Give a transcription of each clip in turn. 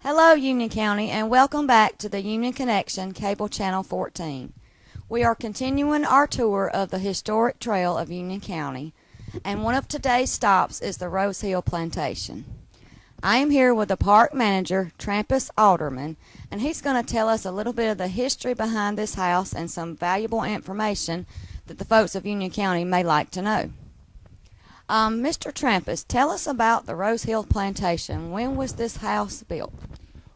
Hello, Union County, and welcome back to the Union Connection Cable Channel 14. We are continuing our tour of the historic trail of Union County, and one of today's stops is the Rose Hill Plantation. I am here with the park manager, Trampus Alderman, and he's going to tell us a little bit of the history behind this house and some valuable information that the folks of Union County may like to know. Mr. Trampus, tell us about the Rose Hill Plantation. When was this house built?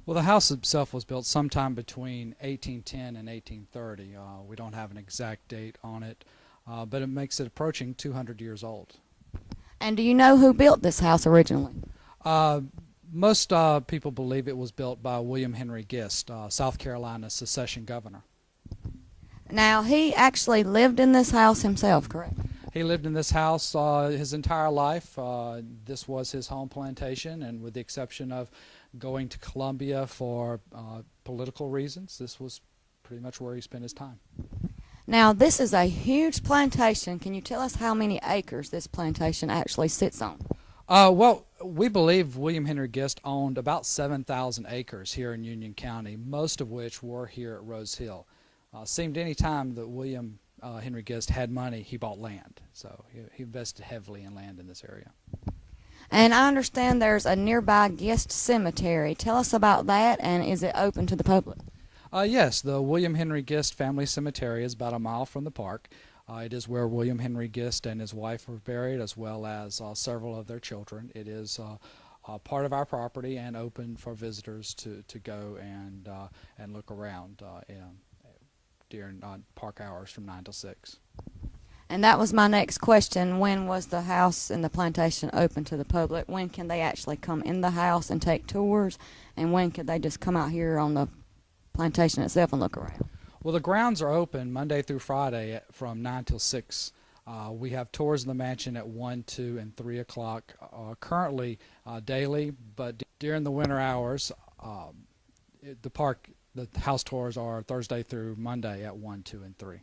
Well, the house itself was built sometime between 1810 and 1830. We don't have an exact date on it, but it makes it approaching 200 years old. And do you know who built this house originally? Most people believe it was built by William Henry Gist, South Carolina's secession governor. Now, he actually lived in this house himself, correct? He lived in this house his entire life. This was his home plantation, and with the exception of going to Columbia for political reasons, this was pretty much where he spent his time. Now, this is a huge plantation. Can you tell us how many acres this plantation actually sits on? Well, we believe William Henry Gist owned about 7,000 acres here in Union County, most of which were here at Rose Hill. Seemed any time that William Henry Gist had money, he bought land. So he invested heavily in land in this area. And I understand there's a nearby Gist cemetery. Tell us about that, and is it open to the public? Yes, the William Henry Gist Family Cemetery is about a mile from the park. It is where William Henry Gist and his wife were buried, as well as several of their children. It is part of our property and open for visitors to go and look around during park hours from 9 till 6. And that was my next question. When was the house and the plantation open to the public? When can they actually come in the house and take tours? And when could they just come out here on the plantation itself and look around? Well, the grounds are open Monday through Friday from 9 till 6. We have tours of the mansion at 1, 2, and 3 o'clock currently daily, but during the winter hours, the house tours are Thursday through Monday at 1, 2, and 3.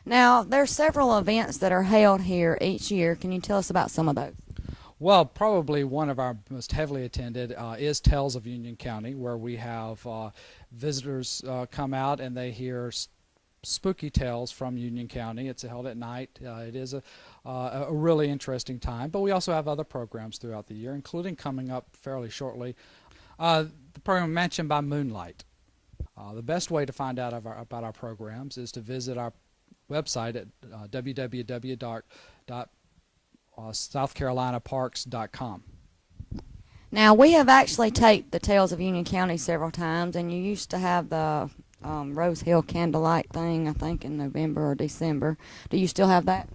Now, there's several events that are held here each year. Can you tell us about some of those? Well, probably one of our most heavily attended is Tales of Union County, where we have visitors come out and they hear spooky tales from Union County. It's held at night. It is a really interesting time, but we also have other programs throughout the year, including coming up fairly shortly, the program Mansion by Moonlight. The best way to find out about our programs is to visit our website at www.southcarolinaparks.com. Now, we have actually taped the Tales of Union County several times, and you used to have the Rose Hill candlelight thing, I think, in November or December. Do you still have that?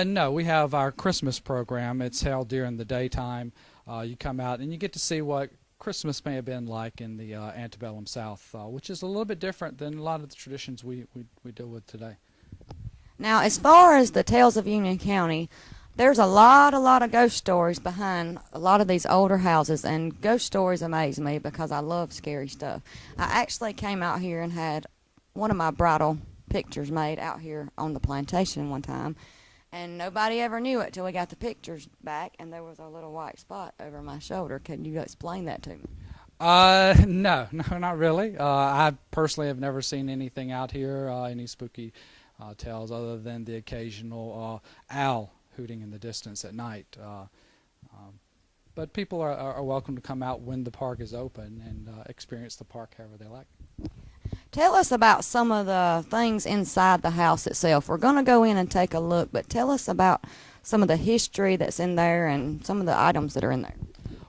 No, we have our Christmas program. It's held during the daytime. You come out and you get to see what Christmas may have been like in the antebellum South, which is a little bit different than a lot of the traditions we deal with today. Now, as far as the Tales of Union County, there's a lot of ghost stories behind a lot of these older houses, and ghost stories amaze me because I love scary stuff. I actually came out here and had one of my bridal pictures made out here on the plantation one time, and nobody ever knew it till we got the pictures back, and there was a little white spot over my shoulder. Can you explain that to me? No, not really. I personally have never seen anything out here, any spooky tales other than the occasional owl hooting in the distance at night. But people are welcome to come out when the park is open and experience the park however they like. Tell us about some of the things inside the house itself. We're going to go in and take a look, but tell us about some of the history that's in there and some of the items that are in there.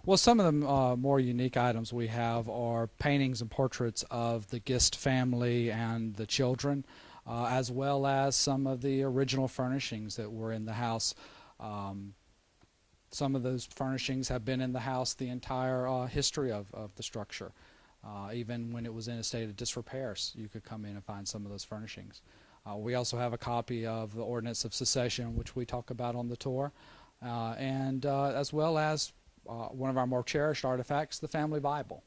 Well, some of the more unique items we have are paintings and portraits of the Gist family and the children, as well as some of the original furnishings that were in the house. Some of those furnishings have been in the house the entire history of the structure. Even when it was in a state of disrepair, you could come in and find some of those furnishings. We also have a copy of the Ordinance of Secession, which we talk about on the tour, and as well as one of our more cherished artifacts, the family Bible.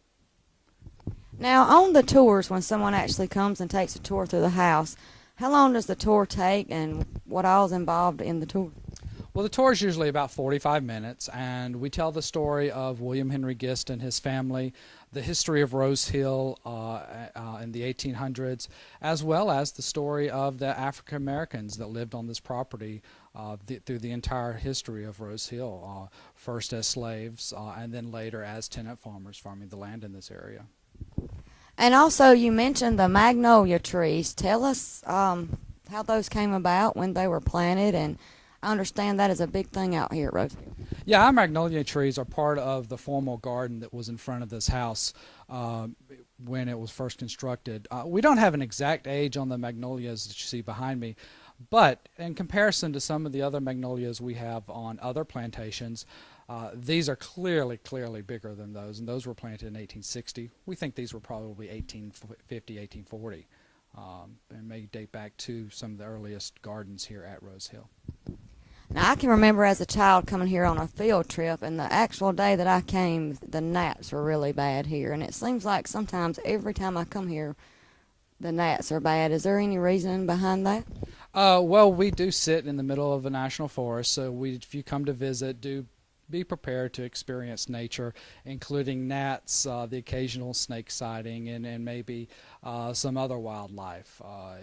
Now, on the tours, when someone actually comes and takes a tour through the house, how long does the tour take and what all is involved in the tour? Well, the tour is usually about 45 minutes, and we tell the story of William Henry Gist and his family, the history of Rose Hill in the 1800s, as well as the story of the African Americans that lived on this property through the entire history of Rose Hill, first as slaves and then later as tenant farmers farming the land in this area. And also, you mentioned the magnolia trees. Tell us how those came about, when they were planted, and I understand that is a big thing out here at Rose Hill. Yeah, our magnolia trees are part of the formal garden that was in front of this house when it was first constructed. We don't have an exact age on the magnolias that you see behind me, but in comparison to some of the other magnolias we have on other plantations, these are clearly bigger than those, and those were planted in 1860. We think these were probably 1850, 1840, and may date back to some of the earliest gardens here at Rose Hill. Now, I can remember as a child coming here on a field trip, and the actual day that I came, the gnats were really bad here, and it seems like sometimes every time I come here, the gnats are bad. Is there any reason behind that? Well, we do sit in the middle of a national forest, so if you come to visit, do be prepared to experience nature, including gnats, the occasional snake sighting, and maybe some other wildlife.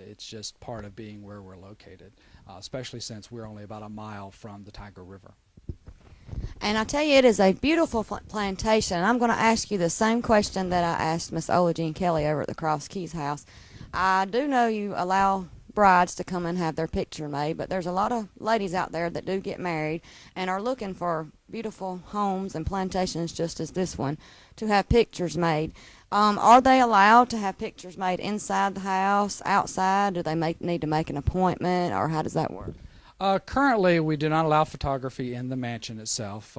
It's just part of being where we're located, especially since we're only about a mile from the Tiger River. And I tell you, it is a beautiful plantation. I'm going to ask you the same question that I asked Miss Ola Jean Kelly over at the Cross Keys house. I do know you allow brides to come and have their picture made, but there's a lot of ladies out there that do get married and are looking for beautiful homes and plantations just as this one to have pictures made. Are they allowed to have pictures made inside the house, outside? Do they need to make an appointment, or how does that work? Currently, we do not allow photography in the mansion itself.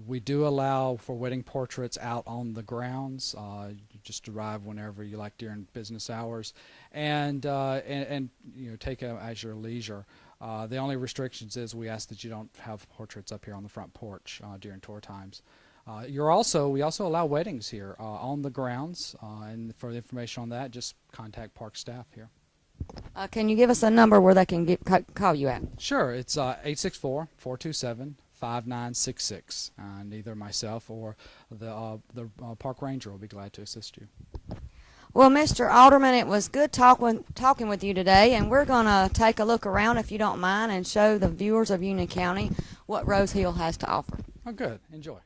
We do allow for wedding portraits out on the grounds. You just arrive whenever you like during business hours, and you know, take it as your leisure. The only restrictions is we ask that you don't have portraits up here on the front porch during tour times. We also allow weddings here on the grounds, and for the information on that, just contact park staff here. Can you give us a number where they can call you at? Sure, it's 864-427-5966, and either myself or the park ranger will be glad to assist you. Well, Mr. Alderman, it was good talking with you today, and we're going to take a look around, if you don't mind, and show the viewers of Union County what Rose Hill has to offer. Oh, good. Enjoy.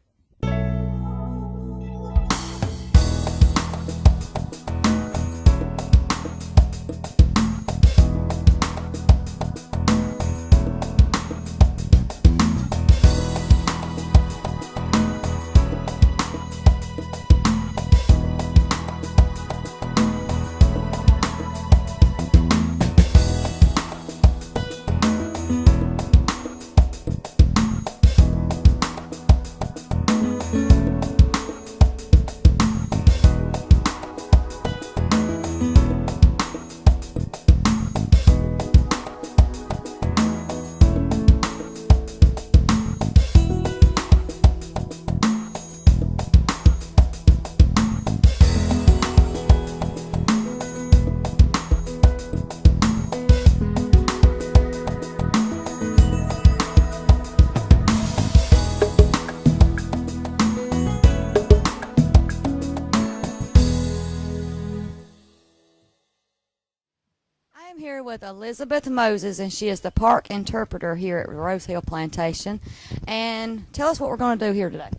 Here with Elizabeth Moses, and she is the park interpreter here at Rose Hill Plantation. And tell us what we're going to do here today.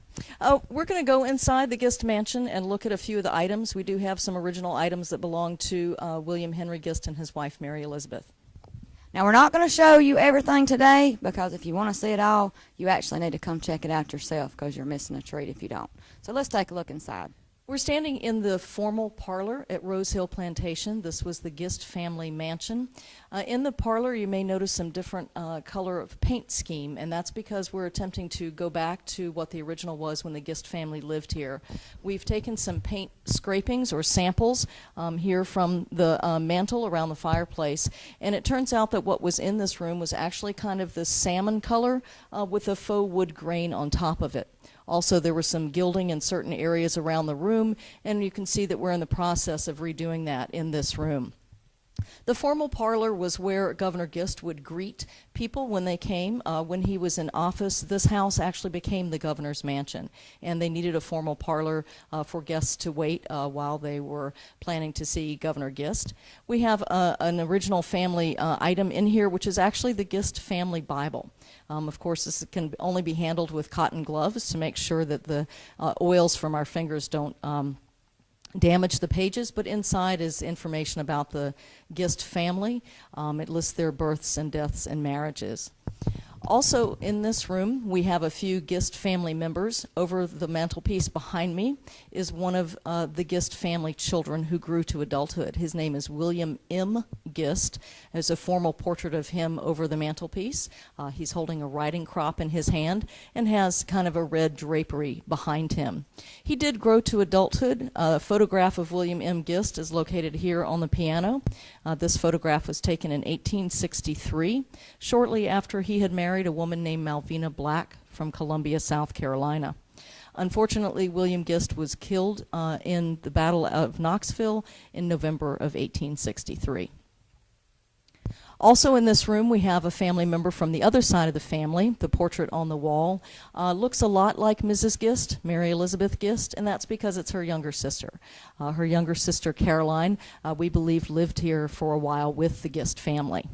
We're going to go inside the Gist Mansion and look at a few of the items. We do have some original items that belong to William Henry Gist and his wife Mary Elizabeth. Now, we're not going to show you everything today, because if you want to see it all, you actually need to come check it out yourself, because you're missing a treat if you don't. So let's take a look inside. We're standing in the formal parlor at Rose Hill Plantation. This was the Gist family mansion. In the parlor, you may notice some different color of paint scheme, and that's because we're attempting to go back to what the original was when the Gist family lived here. We've taken some paint scrapings or samples here from the mantle around the fireplace, and it turns out that what was in this room was actually kind of this salmon color with a faux wood grain on top of it. Also, there was some gilding in certain areas around the room, and you can see that we're in the process of redoing that in this room. The formal parlor was where Governor Gist would greet people when they came. When he was in office, this house actually became the governor's mansion, and they needed a formal parlor for guests to wait while they were planning to see Governor Gist. We have an original family item in here, which is actually the Gist family Bible. Of course, this can only be handled with cotton gloves to make sure that the oils from our fingers don't damage the pages, but inside is information about the Gist family. It lists their births and deaths and marriages. Also in this room, we have a few Gist family members. Over the mantelpiece behind me is one of the Gist family children who grew to adulthood. His name is William M. Gist. There's a formal portrait of him over the mantelpiece. He's holding a riding crop in his hand and has kind of a red drapery behind him. He did grow to adulthood. A photograph of William M. Gist is located here on the piano. This photograph was taken in 1863, shortly after he had married a woman named Malvina Black from Columbia, South Carolina. Unfortunately, William Gist was killed in the Battle of Knoxville in November of 1863. Also in this room, we have a family member from the other side of the family. The portrait on the wall looks a lot like Mrs. Gist, Mary Elizabeth Gist, and that's because it's her younger sister. Her younger sister, Caroline, we believe lived here for a while with the Gist family.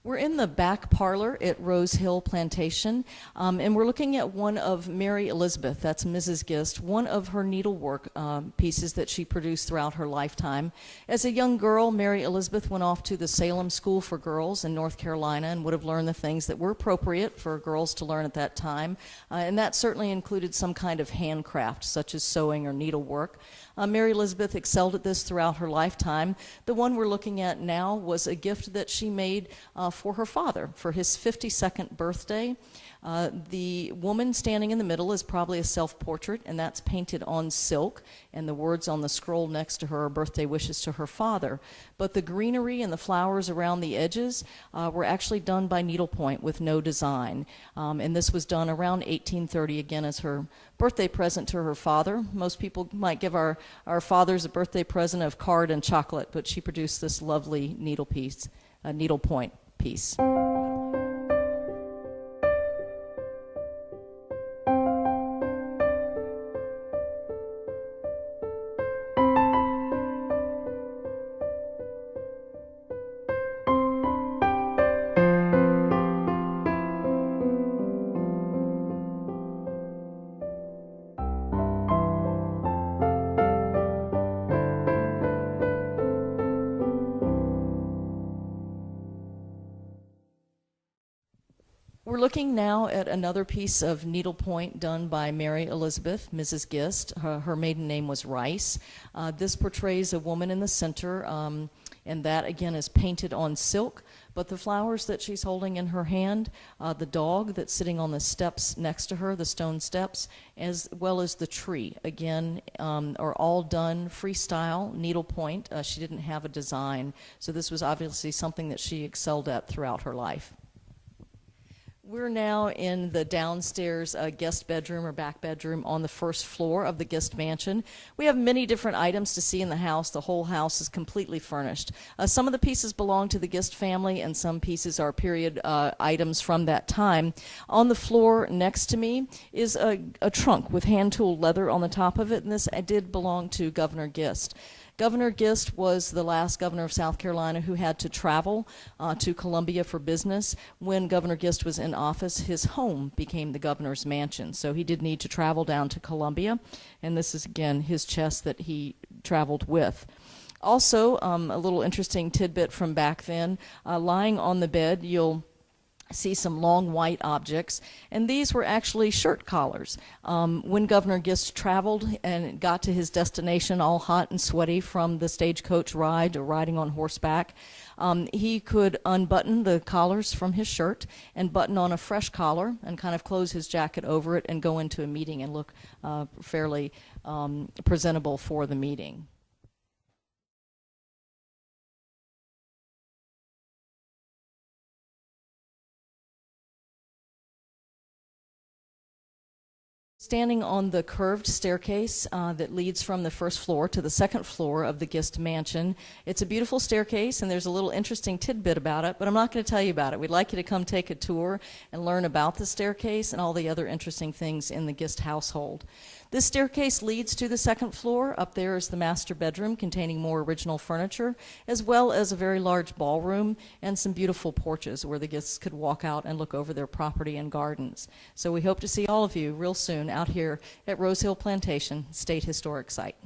We're in the back parlor at Rose Hill Plantation, and we're looking at one of Mary Elizabeth, that's Mrs. Gist, one of her needlework pieces that she produced throughout her lifetime. As a young girl, Mary Elizabeth went off to the Salem School for Girls in North Carolina and would have learned the things that were appropriate for girls to learn at that time, and that certainly included some kind of handcraft, such as sewing or needlework. Mary Elizabeth excelled at this throughout her lifetime. The one we're looking at now was a gift that she made for her father for his 52nd birthday. The woman standing in the middle is probably a self-portrait, and that's painted on silk, and the words on the scroll next to her are birthday wishes to her father. But the greenery and the flowers around the edges were actually done by needlepoint with no design. And this was done around 1830, again, as her birthday present to her father. Most people might give our fathers a birthday present of card and chocolate, but she produced this lovely needlepoint piece. We're looking now at another piece of needlepoint done by Mary Elizabeth, Mrs. Gist. Her maiden name was Rice. This portrays a woman in the center, and that again is painted on silk. But the flowers that she's holding in her hand, the dog that's sitting on the steps next to her, the stone steps, as well as the tree, again, are all done freestyle, needlepoint. She didn't have a design, so this was obviously something that she excelled at throughout her life. We're now in the downstairs guest bedroom or back bedroom on the first floor of the Gist mansion. We have many different items to see in the house. The whole house is completely furnished. Some of the pieces belong to the Gist family, and some pieces are period items from that time. On the floor next to me is a trunk with hand-tooled leather on the top of it, and this did belong to Governor Gist. Governor Gist was the last governor of South Carolina who had to travel to Columbia for business. When Governor Gist was in office, his home became the governor's mansion. So he did need to travel down to Columbia, and this is, again, his chest that he traveled with. Also, a little interesting tidbit from back then, lying on the bed, you'll see some long white objects, and these were actually shirt collars. When Governor Gist traveled and got to his destination all hot and sweaty from the stagecoach ride or riding on horseback, he could unbutton the collars from his shirt and button on a fresh collar and kind of close his jacket over it and go into a meeting and look fairly presentable for the meeting. Standing on the curved staircase that leads from the first floor to the second floor of the Gist Mansion. It's a beautiful staircase, and there's a little interesting tidbit about it, but I'm not going to tell you about it. We'd like you to come take a tour and learn about the staircase and all the other interesting things in the Gist household. This staircase leads to the second floor. Up there is the master bedroom containing more original furniture, as well as a very large ballroom and some beautiful porches where the guests could walk out and look over their property and gardens. So we hope to see all of you real soon out here at Rose Hill Plantation State Historic Site.